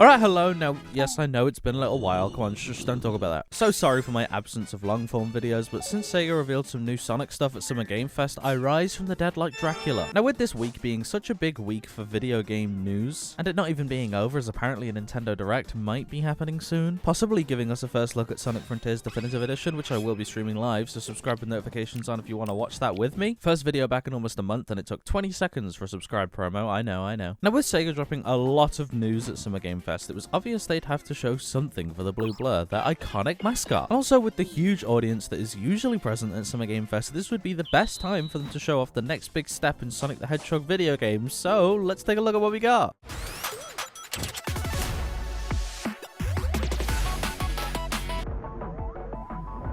Alright, hello. Now, yes, I know it's been a little while. Come on, just don't talk about that. So sorry for my absence of long-form videos, but since SEGA revealed some new Sonic stuff at Summer Game Fest, I rise from the dead like Dracula. Now, with this week being such a big week for video game news, and it not even being over as apparently a Nintendo Direct might be happening soon, possibly giving us a first look at Sonic Frontiers Definitive Edition, which I will be streaming live, so subscribe with notifications on if you want to watch that with me. First video back in almost a month, and it took 20 seconds for a subscribe promo. I know. Now, with SEGA dropping a lot of news at Summer Game Fest, it was obvious they'd have to show something for the Blue Blur, their iconic mascot. And also, with the huge audience that is usually present at Summer Game Fest, this would be the best time for them to show off the next big step in Sonic the Hedgehog video games. So, let's take a look at what we got.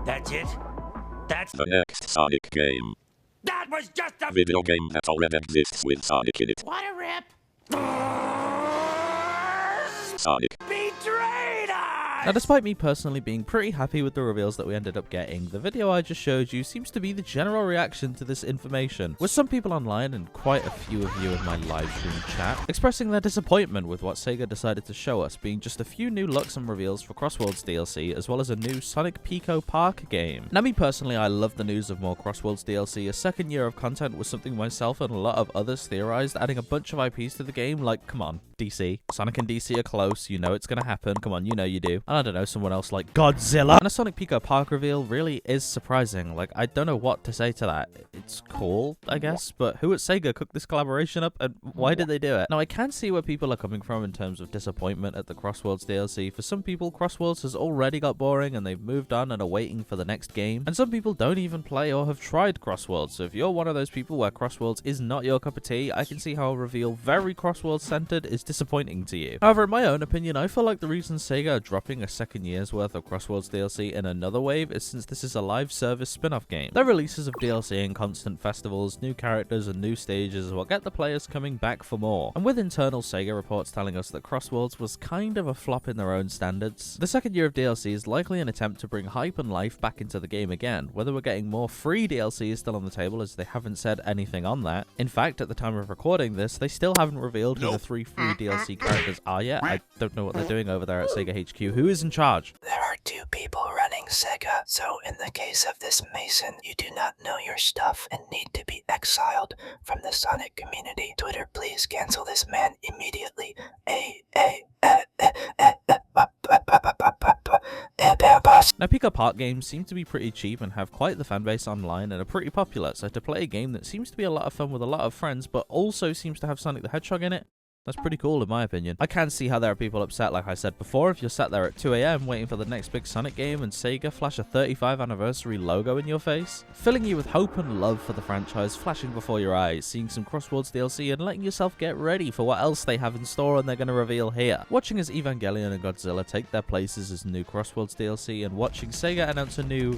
That's it? That's The next Sonic game. That was just a Video game that already exists with Sonic in it. What a rip! Sonic. Betrayed us! Now, despite me personally being pretty happy with the reveals that we ended up getting, the video I just showed you seems to be the general reaction to this information, with some people online and quite a few of you in my live stream chat expressing their disappointment with what SEGA decided to show us, being just a few new looks and reveals for CrossWorlds DLC, as well as a new Sonic Pico Park game. Now, me personally, I love the news of more CrossWorlds DLC. A second year of content was something myself and a lot of others theorized, adding a bunch of IPs to the game, like, come on, DC. Sonic and DC are close, you know it's gonna happen, come on, you know you do. And I don't know, someone else like Godzilla. And a Sonic Pico Park reveal really is surprising. Like, I don't know what to say to that. It's cool, I guess, but who at SEGA cooked this collaboration up, and why did they do it? Now, I can see where people are coming from in terms of disappointment at the CrossWorlds DLC. For some people, CrossWorlds has already got boring and they've moved on and are waiting for the next game. And some people don't even play or have tried CrossWorlds. So if you're one of those people where CrossWorlds is not your cup of tea, I can see how a reveal very CrossWorlds centered is disappointing to you. However, in my own opinion, I feel like the reason SEGA are dropping a second year's worth of CrossWorlds DLC in another wave is since this is a live service spin-off game. Their releases of DLC and constant festivals, new characters and new stages will get the players coming back for more. And with internal SEGA reports telling us that CrossWorlds was kind of a flop in their own standards, the second year of DLC is likely an attempt to bring hype and life back into the game again. Whether we're getting more free DLC is still on the table, as they haven't said anything on that. In fact, at the time of recording this, they still haven't revealed who the 3 free DLC characters are yet. I don't know what they're doing over there at SEGA HQ. Who is in charge? There are 2 people running SEGA, so in the case of this Mason, you do not know your stuff and need to be exiled from the Sonic community. Twitter, please cancel this man immediately. Now, Pico Park games seem to be pretty cheap and have quite the fanbase online and are pretty popular, so to play a game that seems to be a lot of fun with a lot of friends but also seems to have Sonic the Hedgehog in it, that's pretty cool in my opinion. I can see how there are people upset, like I said before, if you're sat there at 2 AM waiting for the next big Sonic game and SEGA flash a 35th anniversary logo in your face, filling you with hope and love for the franchise flashing before your eyes, seeing some CrossWorlds DLC and letting yourself get ready for what else they have in store and they're going to reveal here. Watching as Evangelion and Godzilla take their places as new CrossWorlds DLC and watching SEGA announce a new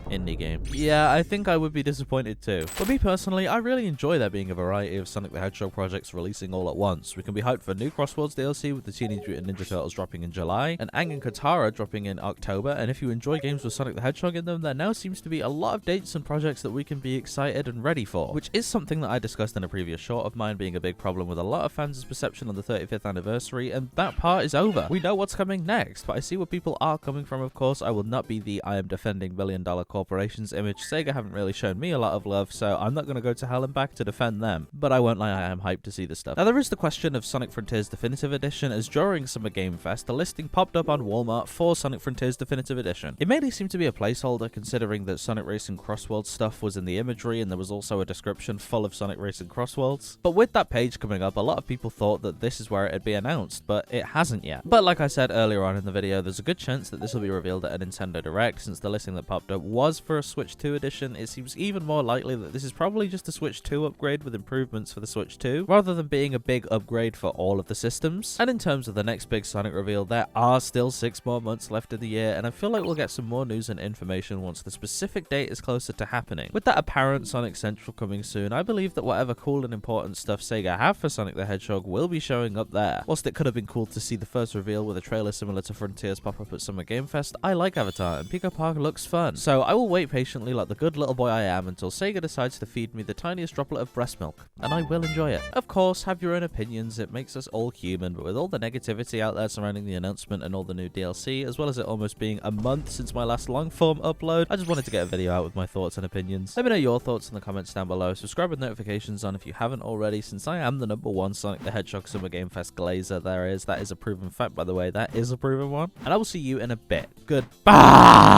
indie game. Yeah, I think I would be disappointed too. But me personally, I really enjoy there being a variety of Sonic the Hedgehog projects releasing all at once. We can be hyped for new CrossWorlds DLC with the Teenage Mutant Ninja Turtles dropping in July, and Aang and Katara dropping in October, and if you enjoy games with Sonic the Hedgehog in them, there now seems to be a lot of dates and projects that we can be excited and ready for, which is something that I discussed in a previous short of mine being a big problem with a lot of fans' perception on the 35th anniversary, and that part is over. We know what's coming next, but I see where people are coming from, of course. I will not be the I am defending billion-dollar corporations image. SEGA haven't really shown me a lot of love, so I'm not going to go to hell and back to defend them. But I won't lie, I am hyped to see this stuff. Now, there is the question of Sonic Frontiers Definitive Edition, as during Summer Game Fest, a listing popped up on Walmart for Sonic Frontiers Definitive Edition. It mainly seemed to be a placeholder, considering that Sonic Racing CrossWorlds stuff was in the imagery, and there was also a description full of Sonic Racing CrossWorlds. But with that page coming up, a lot of people thought that this is where it'd be announced, but it hasn't yet. But like I said earlier on in the video, there's a good chance that this will be revealed at a Nintendo Direct. Since the listing that popped up was for a Switch 2 edition, it seems even more likely that this is probably just a Switch 2 upgrade with improvements for the Switch 2, rather than being a big upgrade for all of the systems. And in terms of the next big Sonic reveal, there are still 6 more months left of the year, and I feel like we'll get some more news and information once the specific date is closer to happening. With that apparent Sonic Central coming soon, I believe that whatever cool and important stuff SEGA have for Sonic the Hedgehog will be showing up there. Whilst it could have been cool to see the first reveal with a trailer similar to Frontiers pop up at Summer Game Fest, I like Avatar, and Pico Park looks fun. So I will will wait patiently like the good little boy I am until Sega decides to feed me the tiniest droplet of breast milk, and I will enjoy it. Of course, have your own opinions, it makes us all human, but with all the negativity out there surrounding the announcement and all the new DLC, as well as it almost being a month since my last long form upload, I just wanted to get a video out with my thoughts and opinions. Let me know your thoughts in the comments down below, subscribe with notifications on if you haven't already, since I am the #1 Sonic the Hedgehog Summer Game Fest glazer there is. That is a proven fact, by the way, that is a proven one. And I will see you in a bit. Goodbye!